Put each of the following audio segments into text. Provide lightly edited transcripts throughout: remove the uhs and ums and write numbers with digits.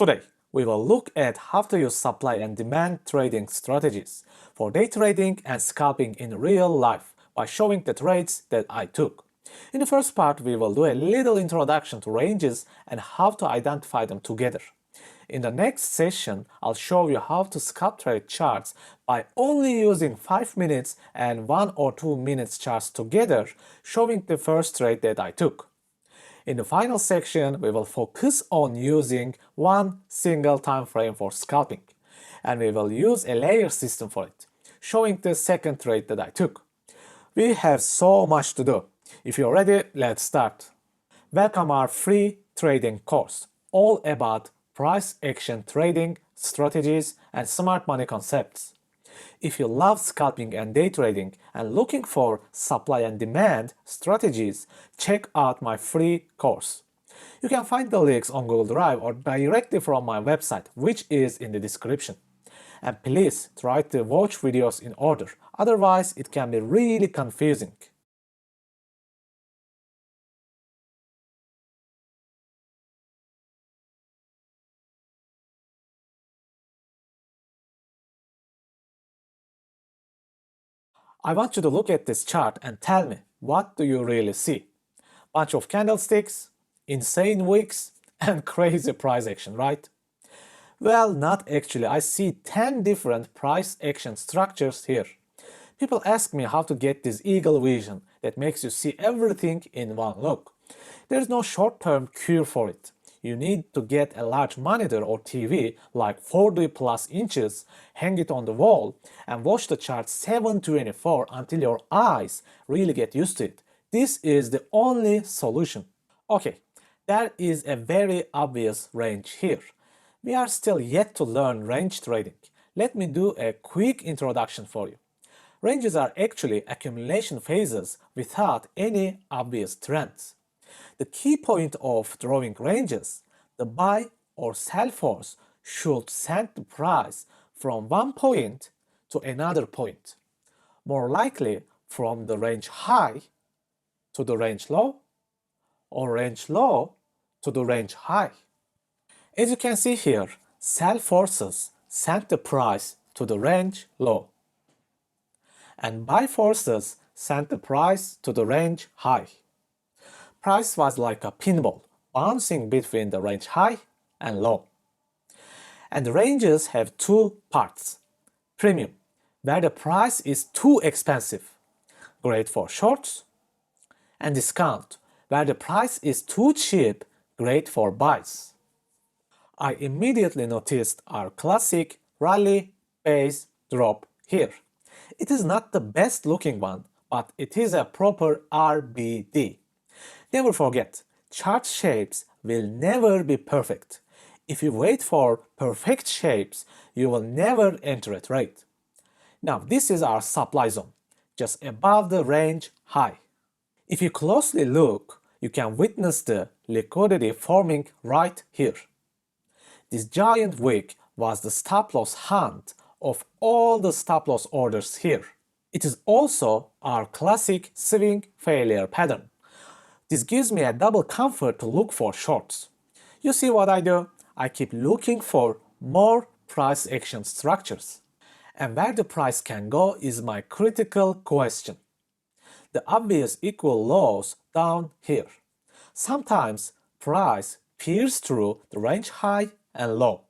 Today, we will look at how to use supply and demand trading strategies for day trading and scalping in real life by showing the trades that I took. In the first part, we will do a little introduction to ranges and how to identify them together. In the next session, I'll show you how to scalp trade charts by only using 5 minutes and 1 or 2 minutes charts together, showing the first trade that I took. In the final section, we will focus on using one single time frame for scalping, and we will use a layer system for it, showing the second trade that I took. We have so much to do. If you're ready, let's start. Welcome our free trading course, all about price action trading, strategies, and smart money concepts. If you love scalping and day trading and looking for supply and demand strategies, check out my free course. You can find the links on Google Drive or directly from my website, which is in the description. And please try to watch videos in order, otherwise it can be really confusing. I want you to look at this chart and tell me, what do you really see? Bunch of candlesticks, insane wicks, and crazy price action, right? Well, not actually. I see 10 different price action structures here. People ask me how to get this eagle vision that makes you see everything in one look. There's no short-term cure for it. You need to get a large monitor or TV like 40 plus inches, hang it on the wall, and watch the chart 7/24 until your eyes really get used to it. This is the only solution. Okay, there is a very obvious range here. We are still yet to learn range trading. Let me do a quick introduction for you. Ranges are actually accumulation phases without any obvious trends. The key point of drawing ranges, the buy or sell force should send the price from one point to another point, more likely from the range high to the range low, or range low to the range high. As you can see here, sell forces sent the price to the range low, and buy forces sent the price to the range high. Price was like a pinball, bouncing between the range high and low. And the ranges have two parts. Premium, where the price is too expensive, great for shorts, and discount, where the price is too cheap, great for buys. I immediately noticed our classic rally, base, drop here. It is not the best looking one, but it is a proper RBD. Never forget, chart shapes will never be perfect. If you wait for perfect shapes, you will never enter a trade. Now this is our supply zone, just above the range high. If you closely look, you can witness the liquidity forming right here. This giant wick was the stop loss hunt of all the stop loss orders here. It is also our classic swing failure pattern. This gives me a double comfort to look for shorts. You see what I do? I keep looking for more price action structures. And where the price can go is my critical question. The obvious equal lows down here. Sometimes price peers through the range high and low.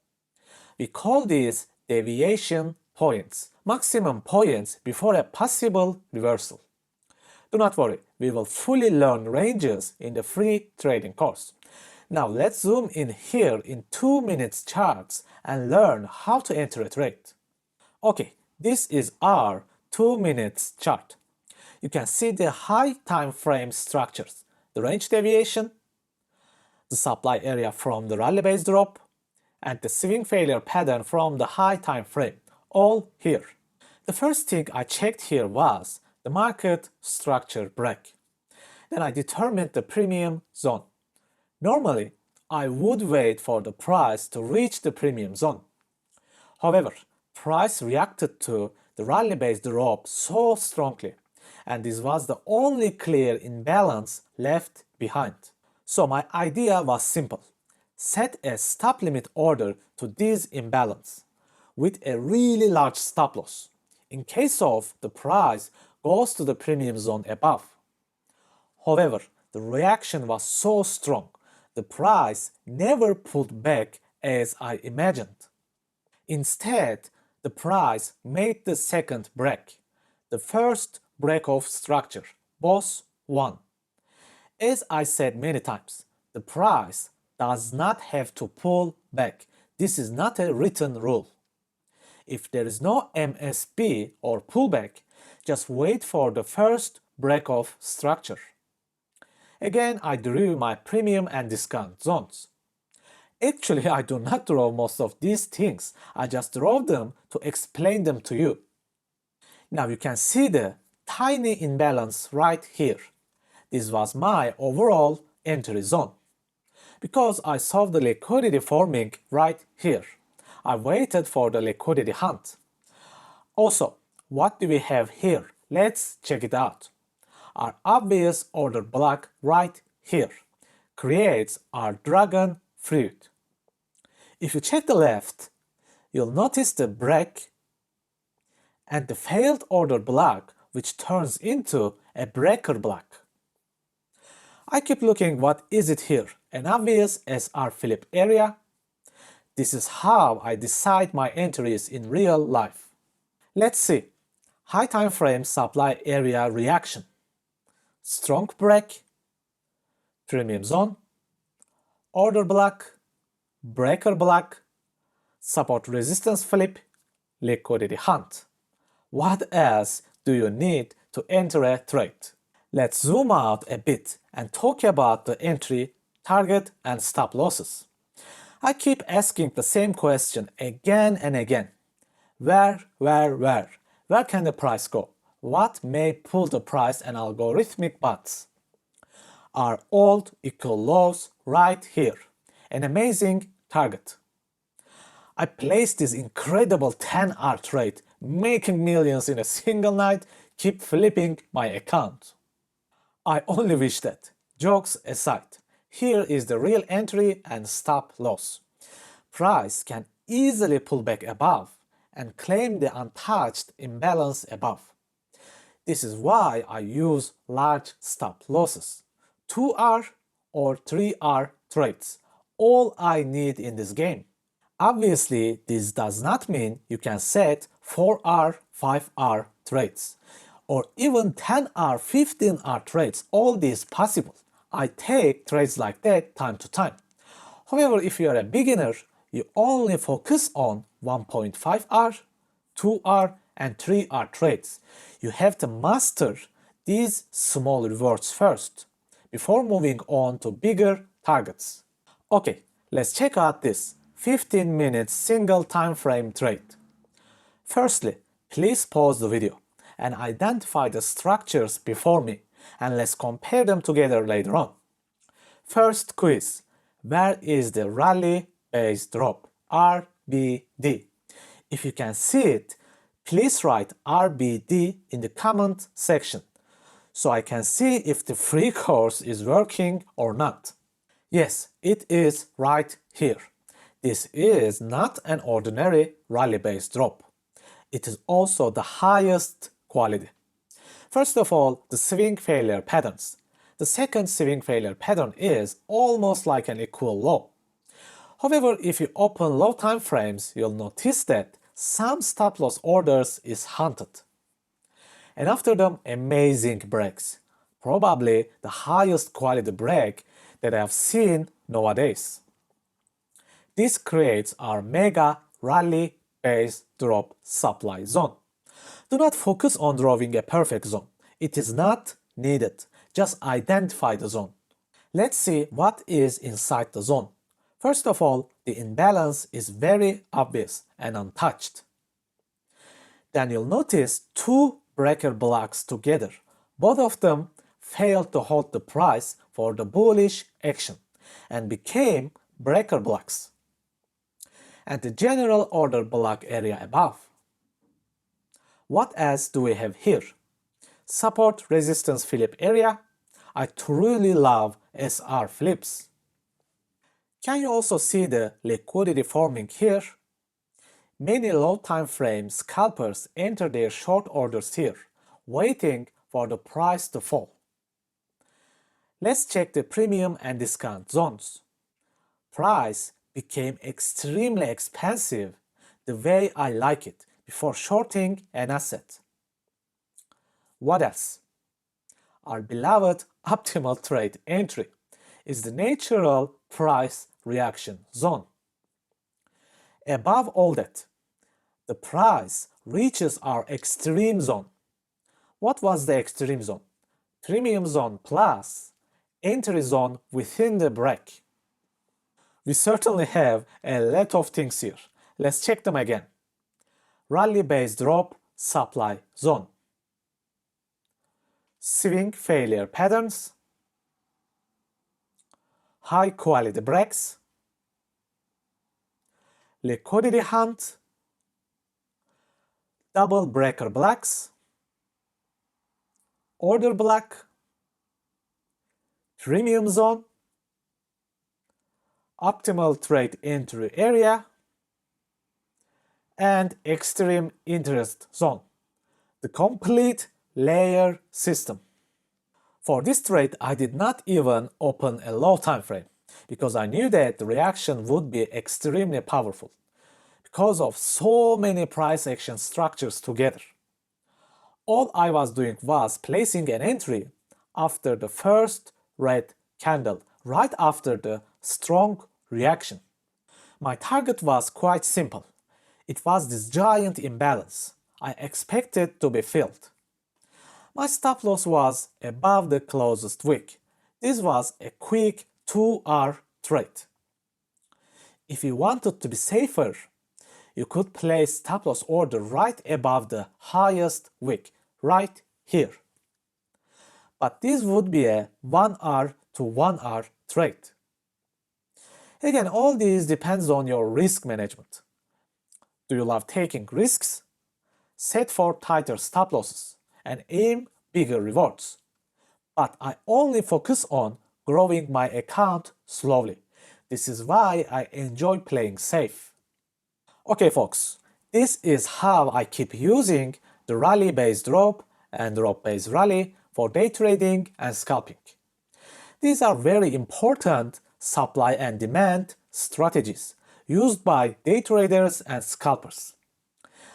We call these deviation points, maximum points before a possible reversal. Do not worry, we will fully learn ranges in the free trading course. Now let's zoom in here in 2 minutes charts and learn how to enter a trade. Okay, this is our 2 minutes chart. You can see the high time frame structures, the range deviation, the supply area from the rally base drop, and the swing failure pattern from the high time frame, all here. The first thing I checked here was the market structure break. Then I determined the premium zone. Normally, I would wait for the price to reach the premium zone. However, price reacted to the rally base drop so strongly, and this was the only clear imbalance left behind. So my idea was simple. set a stop limit order to this imbalance with a really large stop loss in case of the price goes to the premium zone above. However, the reaction was so strong, the price never pulled back as I imagined. Instead, the price made the second break. The first break of structure, boss 1. As I said many times, the price does not have to pull back. This is not a written rule. If there is no MSB or pullback, just wait for the first break of structure. Again, I drew my premium and discount zones. Actually, I do not draw most of these things. I just draw them to explain them to you. Now you can see the tiny imbalance right here. This was my overall entry zone. Because I saw the liquidity forming right here, I waited for the liquidity hunt. Also, what do we have here? Let's check it out. Our obvious order block right here creates our dragon fruit. If you check the left, you'll notice the break and the failed order block, which turns into a breaker block. I keep looking, what is it here? An obvious SR flip area? This is how I decide my entries in real life. Let's see. High time frame supply area reaction. Strong break, premium zone, order block, breaker block, support resistance flip, liquidity hunt. What else do you need to enter a trade? Let's zoom out a bit and talk about the entry, target, and stop losses. I keep asking the same question again and again. Where can the price go? What may pull the price and algorithmic bots? Our old equal lows right here. An amazing target. I placed this incredible 10-hour trade, making millions in a single night, keep flipping my account. I only wish that. Jokes aside, here is the real entry and stop loss. Price can easily pull back above and claim the untouched imbalance above. This is why I use large stop losses. 2-hour or 3-hour trades. All I need in this game. Obviously, this does not mean you can set 4-hour, 5-hour trades. Or even 10-hour, 15-hour trades. All this possible. I take trades like that time to time. However, if you are a beginner, you only focus on 1.5-hour, 2-hour, and 3-hour trades. You have to master these small rewards first, before moving on to bigger targets. Okay, let's check out this 15-minute single time frame trade. Firstly, please pause the video and identify the structures before me, and let's compare them together later on. First quiz, where is the rally base drop? RBD. If you can see it, please write RBD in the comment section so I can see if the free course is working or not. Yes, it is right here. This is not an ordinary rally-based drop. It is also the highest quality. First of all, the swing failure patterns. The second swing failure pattern is almost like an equal low. However, if you open low time frames, you'll notice that some stop loss orders is hunted. And after them, amazing breaks. Probably the highest quality break that I have seen nowadays. This creates our mega rally base drop supply zone. Do not focus on drawing a perfect zone. It is not needed. Just identify the zone. Let's see what is inside the zone. First of all, the imbalance is very obvious and untouched. Then you'll notice two breaker blocks together. Both of them failed to hold the price for the bullish action and became breaker blocks. And the general order block area above. What else do we have here? Support resistance flip area. I truly love SR flips. Can you also see the liquidity forming here? Many low time frame scalpers enter their short orders here, waiting for the price to fall. Let's check the premium and discount zones. Price became extremely expensive, the way I like it, before shorting an asset. What else? Our beloved optimal trade entry is the natural price reaction zone. Above all that, the price reaches our extreme zone. What was the extreme zone? Premium zone plus entry zone within the break. We certainly have a lot of things here. Let's check them again. Rally-based drop supply zone. Swing failure patterns. High quality breaks. Liquidity hunt. Double breaker blocks. Order block. Premium zone. Optimal trade entry area. And extreme interest zone. The complete layer system. For this trade, I did not even open a low time frame because I knew that the reaction would be extremely powerful because of so many price action structures together. All I was doing was placing an entry after the first red candle, right after the strong reaction. My target was quite simple. It was this giant imbalance. I expected to be filled. My stop loss was above the closest wick. This was a quick 2-hour trade. If you wanted to be safer, you could place stop loss order right above the highest wick, right here. But this would be a 1-hour to 1-hour trade. Again, all this depends on your risk management. Do you love taking risks? Set for tighter stop losses and aim bigger rewards. But I only focus on growing my account slowly. This is why I enjoy playing safe. Okay folks, this is how I keep using the rally-based drop and drop-based rally for day trading and scalping. These are very important supply and demand strategies used by day traders and scalpers.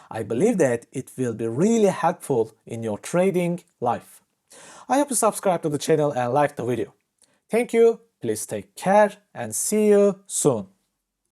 I believe that it will be really helpful in your trading life. I hope you subscribe to the channel and like the video. Thank you, please take care and see you soon.